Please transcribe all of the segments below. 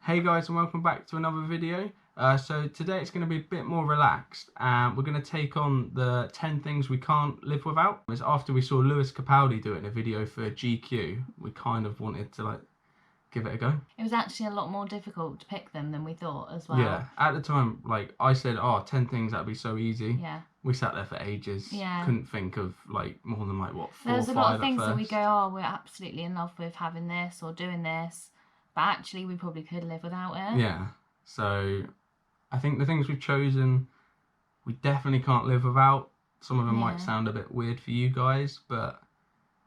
Hey guys, and welcome back to another video. So today it's going to be a bit more relaxed, and we're going to take on the 10 things we can't live without. It's after we saw Lewis Capaldi do it in a video for GQ, we kind of wanted to give it a go. It was actually a lot more difficult to pick them than we thought as well. Yeah, at the time, I said, 10 things, that'd be so easy. Yeah. We sat there for ages. Yeah. Couldn't think of more than 4 or 5 There's a lot of things that we go, we're absolutely in love with having this or doing this, but actually we probably could live without it. Yeah. So I think the things we've chosen, we definitely can't live without. Some of them might sound a bit weird for you guys, but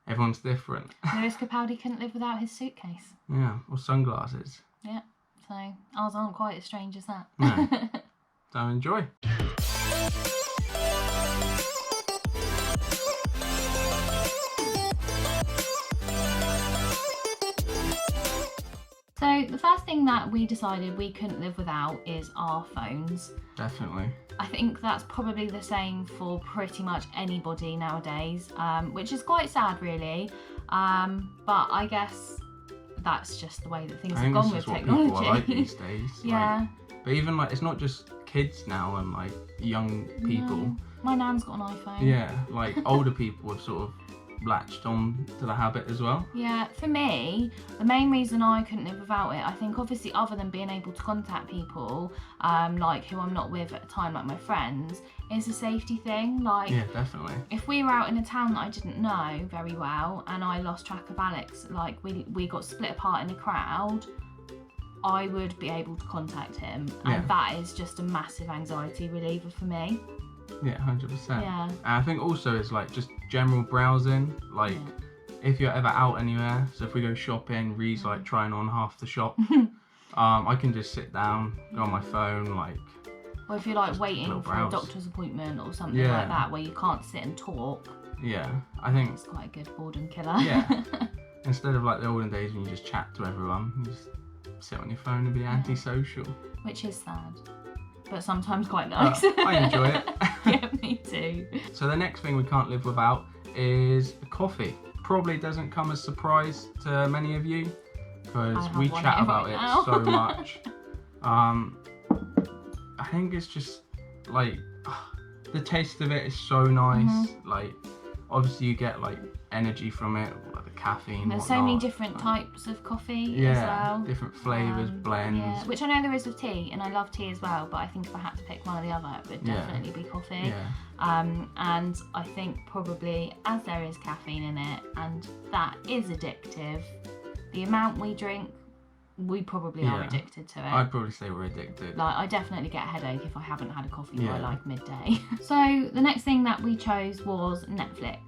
everyone's different. Lewis Capaldi couldn't live without his suitcase. Yeah, or sunglasses. Yeah, so ours aren't quite as strange as that. No. So enjoy. So the first thing that we decided we couldn't live without is our phones. Definitely. I think that's probably the same for pretty much anybody nowadays, which is quite sad really. But I guess that's just the way that things have gone with technology. People are like these days. Yeah. But even it's not just kids now and young people. No. My nan's got an iPhone. Yeah, older people have sort of latched on to the habit as well. Yeah, for me, the main reason I couldn't live without it, I think obviously other than being able to contact people, who I'm not with at the time, like my friends, is a safety thing. Yeah, definitely. If we were out in a town that I didn't know very well and I lost track of Alex, we got split apart in a crowd, I would be able to contact him, and that is just a massive anxiety reliever for me. Yeah, 100%. Yeah. And I think also it's just general browsing. If you're ever out anywhere, so if we go shopping, Ree's trying on half the shop. I can just sit down, go on my phone, Or if you're waiting for a doctor's appointment or something like that, where you can't sit and talk. Yeah, I think it's quite a good boredom killer. Yeah. Instead of the olden days when you just chat to everyone, you just sit on your phone and be antisocial. Which is sad, but sometimes quite nice. I enjoy it. Yeah, me too. So the next thing we can't live without is coffee. Probably doesn't come as a surprise to many of you because we chat about it so much. I think it's just the taste of it is so nice. Obviously you get energy from it, the caffeine. There's so many different types of coffee as well. Different flavours, blends. Yeah, which I know there is with tea, and I love tea as well. But I think if I had to pick one or the other, it would definitely be coffee. Yeah. And I think probably as there is caffeine in it, and that is addictive. The amount we drink, we probably are addicted to it. I'd probably say we're addicted. I definitely get a headache if I haven't had a coffee by midday. So the next thing that we chose was Netflix.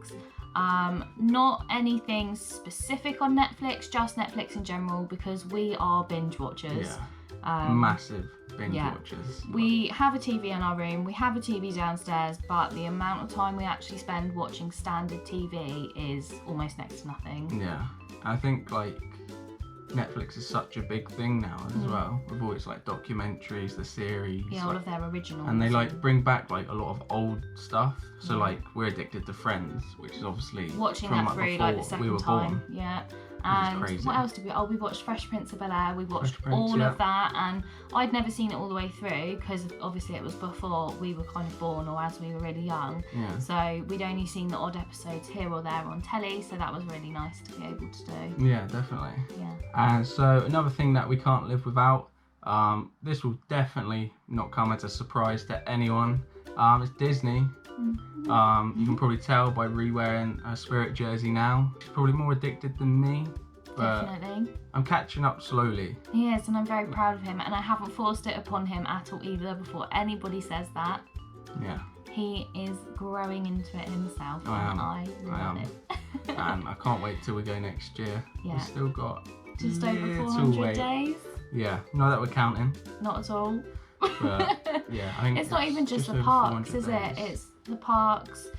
Not anything specific on Netflix, just Netflix in general, because we are binge watchers. Yeah. Massive binge watchers. We have a TV in our room, we have a TV downstairs, but the amount of time we actually spend watching standard TV is almost next to nothing. Yeah. I think Netflix is such a big thing now as well, with all its documentaries, the series. Yeah, all of their originals. And they bring back a lot of old stuff. So we're addicted to Friends, which is obviously watching from that through before the second we were time. Born. Yeah. And what else did we? We watched Fresh Prince of Bel-Air. We watched all of that, and I'd never seen it all the way through because obviously it was before we were kind of born or as we were really young. Yeah. So we'd only seen the odd episodes here or there on telly, so that was really nice to be able to do. Yeah, definitely. Yeah. And so another thing that we can't live without, this will definitely not come as a surprise to anyone. It's Disney. You can probably tell by re-wearing a Spirit jersey now. She's probably more addicted than me, but definitely. I'm catching up slowly. He is, and I'm very proud of him, and I haven't forced it upon him at all either before anybody says that. Yeah. He is growing into it himself, and I love it. And I can't wait till we go next year. Yeah. We've still got just over 400 days. Yeah, not that we're counting. Not at all. But yeah, I think it's not even just the parks, is it? It's the parks,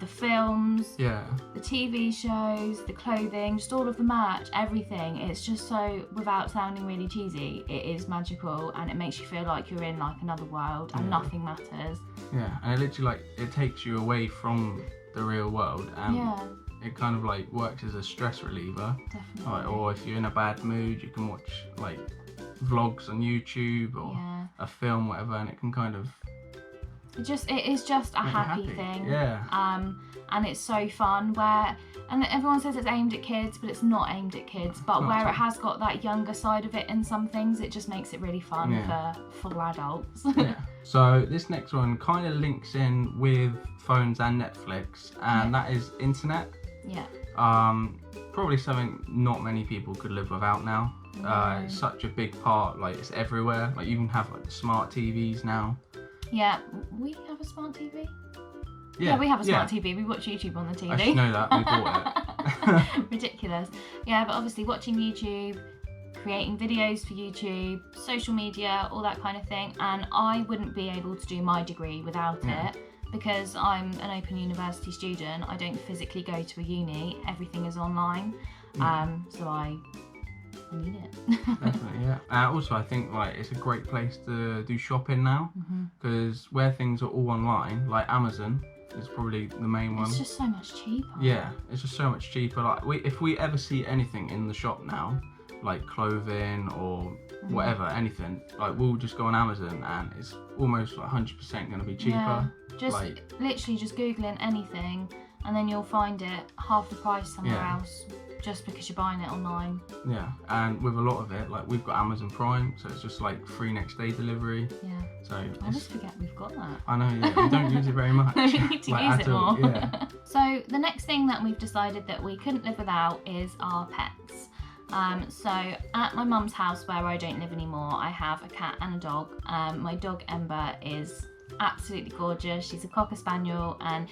the films, the TV shows, the clothing, just all of the merch, everything. It's just so, without sounding really cheesy, it is magical, and it makes you feel like you're in another world and nothing matters. Yeah, and it literally it takes you away from the real world, and it kind of works as a stress reliever. Definitely. Or if you're in a bad mood, you can watch vlogs on YouTube or a film, whatever, and it can kind of it is just a happy thing. Yeah. And it's so fun and everyone says it's aimed at kids, but it's not aimed at kids. But where it has got that younger side of it in some things, it just makes it really fun for full adults. Yeah. So this next one kind of links in with phones and Netflix, and that is internet. Yeah. Probably something not many people could live without now. It's such a big part, like it's everywhere. Like you can have like smart TVs now. Yeah, we have a smart TV. Yeah, we have a smart TV. We watch YouTube on the TV. I should know that. We bought it. Ridiculous. Yeah, but obviously watching YouTube, creating videos for YouTube, social media, all that kind of thing. And I wouldn't be able to do my degree without it because I'm an open university student. I don't physically go to a uni. Everything is online. So I need it. Definitely, yeah. Also, I think like it's a great place to do shopping now because where things are all online, like Amazon is probably the main one. It's just so much cheaper. Yeah, it's just so much cheaper. Like if we ever see anything in the shop now, like clothing or whatever, anything, like we'll just go on Amazon and it's almost like 100% going to be cheaper. Yeah, just literally just Googling anything and then you'll find it half the price somewhere else. Just because you're buying it online. Yeah, and with a lot of it, like we've got Amazon Prime, so it's just like free next day delivery. Yeah. So I almost forget we've got that. I know, yeah. We don't use it very much. We need to use it more. Yeah. So the next thing that we've decided that we couldn't live without is our pets. So at my mum's house where I don't live anymore, I have a cat and a dog. My dog Ember is absolutely gorgeous. She's a Cocker Spaniel and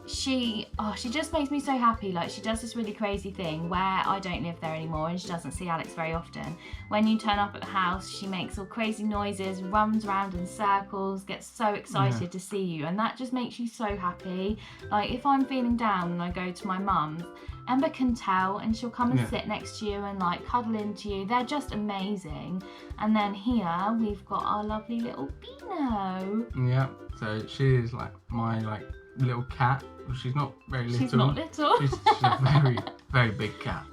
she just makes me so happy. Like she does this really crazy thing where I don't live there anymore and she doesn't see Alex very often. When you turn up at the house, she makes all crazy noises, runs around in circles, gets so excited to see you, and that just makes you so happy. Like if I'm feeling down and I go to my mum's, Ember can tell and she'll come and sit next to you and like cuddle into you. They're just amazing. And then here we've got our lovely little Beano. Yeah, so she is like my little cat. She's not very little. She's not little. She's a very, very big cat.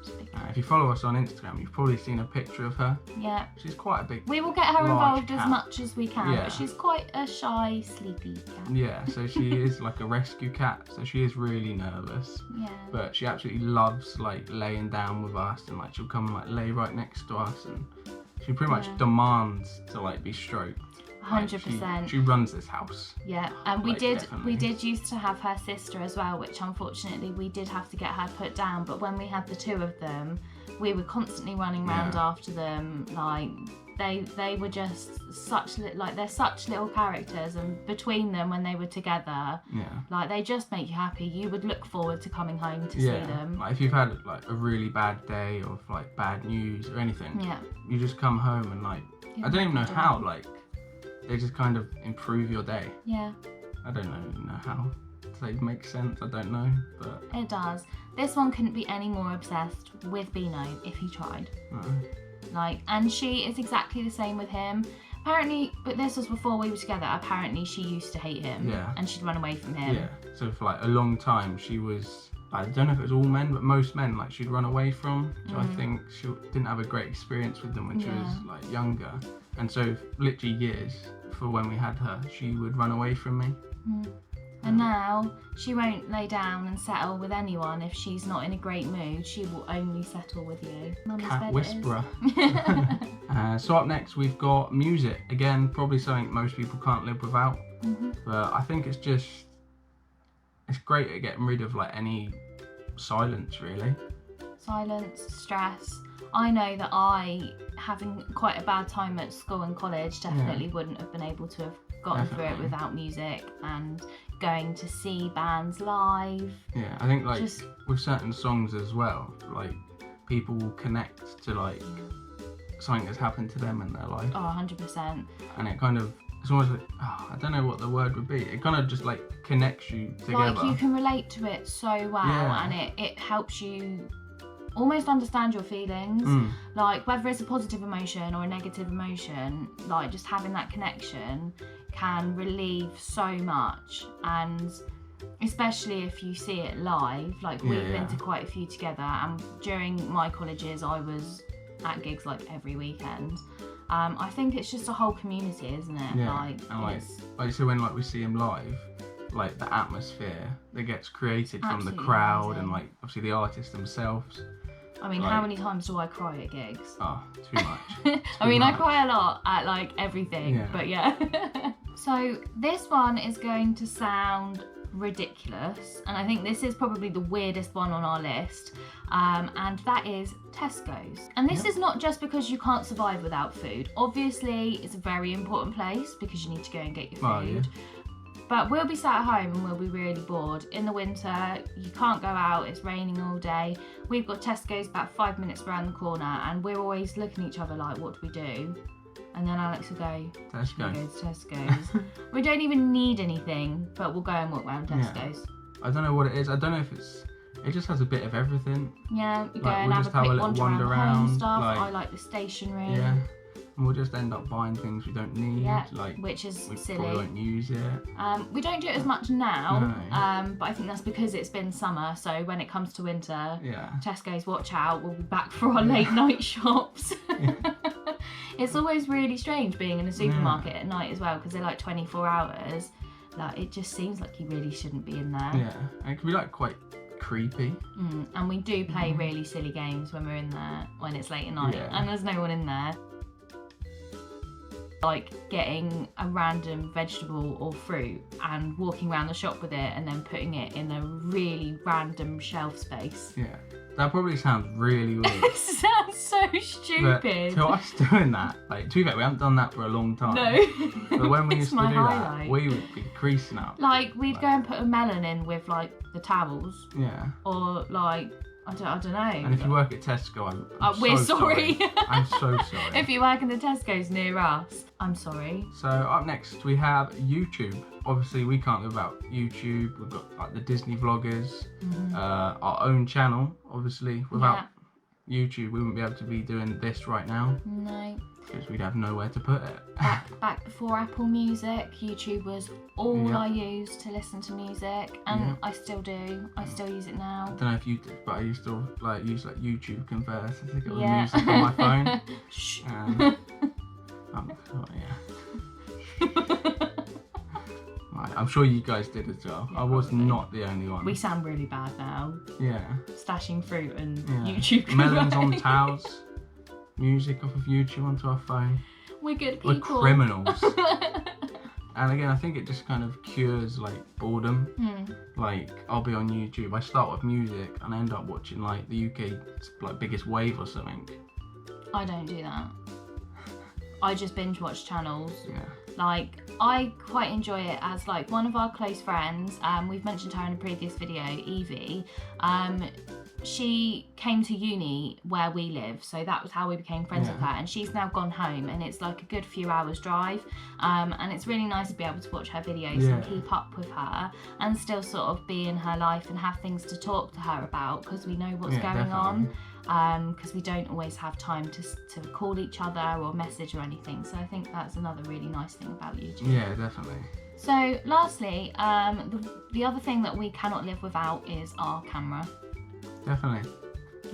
If you follow us on Instagram, you've probably seen a picture of her. Yeah. She's quite a big. We will get her involved cat. As much as we can, but she's quite a shy, sleepy cat. Yeah, so she is like a rescue cat, so she is really nervous. Yeah. But she absolutely loves like laying down with us, and like she'll come and like lay right next to us, and she pretty much demands to like be stroked. 100%. She runs this house. Yeah, and we did used to have her sister as well, which unfortunately we did have to get her put down. But when we had the two of them, we were constantly running around after them. Like they were just they're such little characters, and between them when they were together, like they just make you happy. You would look forward to coming home to see them. Like if you've had like a really bad day or like bad news or anything, you just come home and like I don't even know how they just kind of improve your day. Yeah. I don't know how. Does that make sense? I don't know, but it does. This one couldn't be any more obsessed with Beano if he tried. And she is exactly the same with him. Apparently, but this was before we were together. Apparently, she used to hate him. Yeah. And she'd run away from him. Yeah. So for like a long time, she was. I don't know if it was all men, but most men like she'd run away from. So I think she didn't have a great experience with them when she was like younger, and so literally years for when we had her, she would run away from me. And now she won't lay down and settle with anyone if she's not in a great mood. She will only settle with you. Mum's Cat whisperer. So up next we've got music. Again, probably something most people can't live without. But I think it's great at getting rid of like any silence, really. Silence, stress. I know that I, having quite a bad time at school and college, definitely wouldn't have been able to have gotten through it without music and going to see bands live. Yeah, I think like with certain songs as well, like people will connect to like something that's happened to them in their life. Oh, 100%. And it kind of, it's almost like, I don't know what the word would be. It kind of just like connects you together. Like you can relate to it so well, and it helps you almost understand your feelings. Like whether it's a positive emotion or a negative emotion, like just having that connection can relieve so much. And especially if you see it live, like we've been to quite a few together, and during my colleges I was at gigs like every weekend, I think it's just a whole community, isn't it? Yeah. Like, and like so when we see him live, like the atmosphere that gets created from the crowd amazing. and like obviously the artists themselves. I mean, how many times do I cry at gigs? Oh, too much. I mean, I cry a lot at like everything, but yeah. So this one is going to sound ridiculous, and I think this is probably the weirdest one on our list, and that is Tesco's. And this is not just because you can't survive without food. Obviously, it's a very important place because you need to go and get your food. But we'll be sat at home and we'll be really bored. In the winter, you can't go out, it's raining all day. We've got Tesco's about 5 minutes around the corner, and we're always looking at each other like, what do we do? And then Alex will go, Tesco. Should we go to Tesco's? We don't even need anything, but we'll go and walk around Tesco's. I don't know what it is. I don't know if it just has a bit of everything. Yeah, you go and have a quick wander around home stuff. I like the stationery. Yeah. And we'll just end up buying things we don't need, which is silly. We won't use it. We don't do it as much now, but I think that's because it's been summer. So when it comes to winter, Tesco's, watch out, we'll be back for our late night shops. It's always really strange being in a supermarket at night as well, because they're like 24 hours. Like, it just seems like you really shouldn't be in there. Yeah, and it can be like quite creepy. And we do play really silly games when we're in there when it's late at night, and there's no one in there. Like getting a random vegetable or fruit and walking around the shop with it and then putting it in a really random shelf space. Yeah, that probably sounds really weird. It sounds so stupid. But to us doing that, like, to be fair, we haven't done that for a long time. No. But when we used to do highlight. that, we would be creasing up. Like, we'd go and put a melon in with like the towels. Yeah. Or like, I don't know. And if you work at Tesco, we're sorry. I'm so sorry. If you work in the Tesco's near us, I'm sorry. So up next we have YouTube. Obviously we can't live without YouTube. We've got like the Disney vloggers, our own channel. Obviously without YouTube we wouldn't be able to be doing this right now. No. Because we'd have nowhere to put it. Back before Apple Music, YouTube was all I used to listen to music, and I still do. I still use it now. I don't know if you did, but I used to use YouTube Converter to get all the music on my phone. Shh. I'm sure you guys did as well. I was not the only one. We sound really bad now. Yeah. Stashing fruit and YouTube Converter. Melons on towels. Music off of YouTube onto our phone. We're good people. We're criminals. And again, I think it just kind of cures like boredom. Like, I'll be on YouTube, I start with music and I end up watching like the UK's like biggest wave or something. I don't do that. I just binge watch channels. Yeah. Like, I quite enjoy it as like one of our close friends, we've mentioned her in a previous video, Evie, she came to uni where we live, so that was how we became friends with her, and she's now gone home, and it's like a good few hours drive, and it's really nice to be able to watch her videos and keep up with her and still sort of be in her life and have things to talk to her about, because we know what's going on, because we don't always have time to call each other or message or anything, so I think that's another really nice thing about YouTube. Yeah, definitely. So lastly, the other thing that we cannot live without is our camera. Definitely.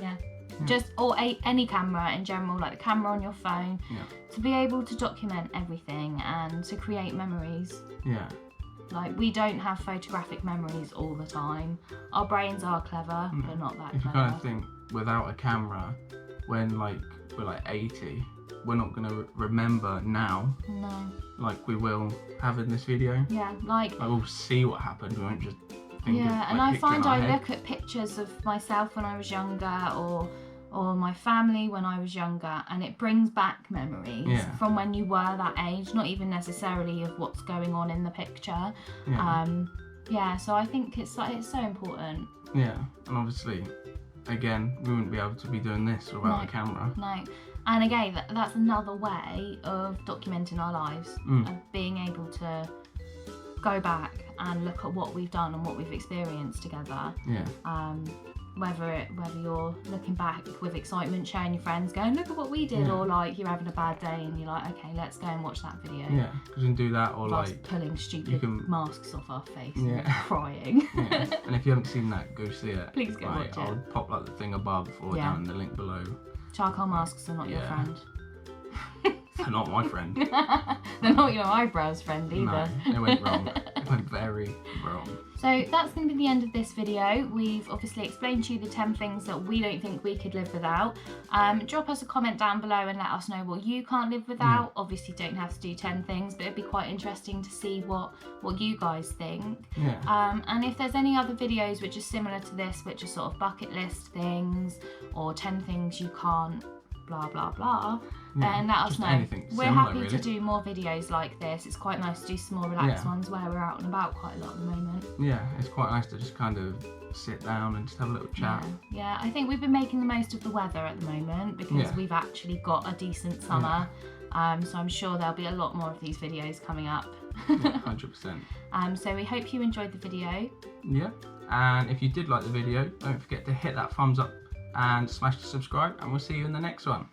Yeah. Or any camera in general, like the camera on your phone, to be able to document everything and to create memories. Yeah. Like, we don't have photographic memories all the time. Our brains are clever, but not that if clever. You kind of think without a camera, when like we're like 80, we're not going to remember now. No. Like we will have in this video. Yeah, like we'll see what happened. We won't just think of, and I find I look at pictures of myself when I was younger, or my family when I was younger, and it brings back memories from when you were that age, not even necessarily of what's going on in the picture. So I think it's so important. Yeah, and obviously, again, we wouldn't be able to be doing this without a camera. No. And again, that's another way of documenting our lives, of being able to go back and look at what we've done and what we've experienced together. Yeah. Whether you're looking back with excitement, showing your friends, going, look at what we did, or like you're having a bad day and you're like, okay, let's go and watch that video. Yeah, because you can do that, or like pulling stupid masks off our face and crying. Yeah. And if you haven't seen that, go see it. Please go watch it. I'll pop like the thing above or down in the link below. Charcoal masks are not your friend. They're not my friend. They're not your eyebrows friend either. No, they went wrong. They went very wrong. So that's going to be the end of this video. We've obviously explained to you the 10 things that we don't think we could live without. Drop us a comment down below and let us know what you can't live without. Yeah. Obviously don't have to do 10 things, but it'd be quite interesting to see what you guys think. Yeah. And if there's any other videos which are similar to this, which are sort of bucket list things or 10 things you can't blah blah blah, then let us know. We're happy really to do more videos like this. It's quite nice to do small relaxed ones where we're out and about quite a lot at the moment. Yeah, it's quite nice to just kind of sit down and just have a little chat. Yeah, I think we've been making the most of the weather at the moment because we've actually got a decent summer. So I'm sure there'll be a lot more of these videos coming up. 100%. So we hope you enjoyed the video. Yeah, and if you did like the video, don't forget to hit that thumbs up and smash the subscribe, and we'll see you in the next one.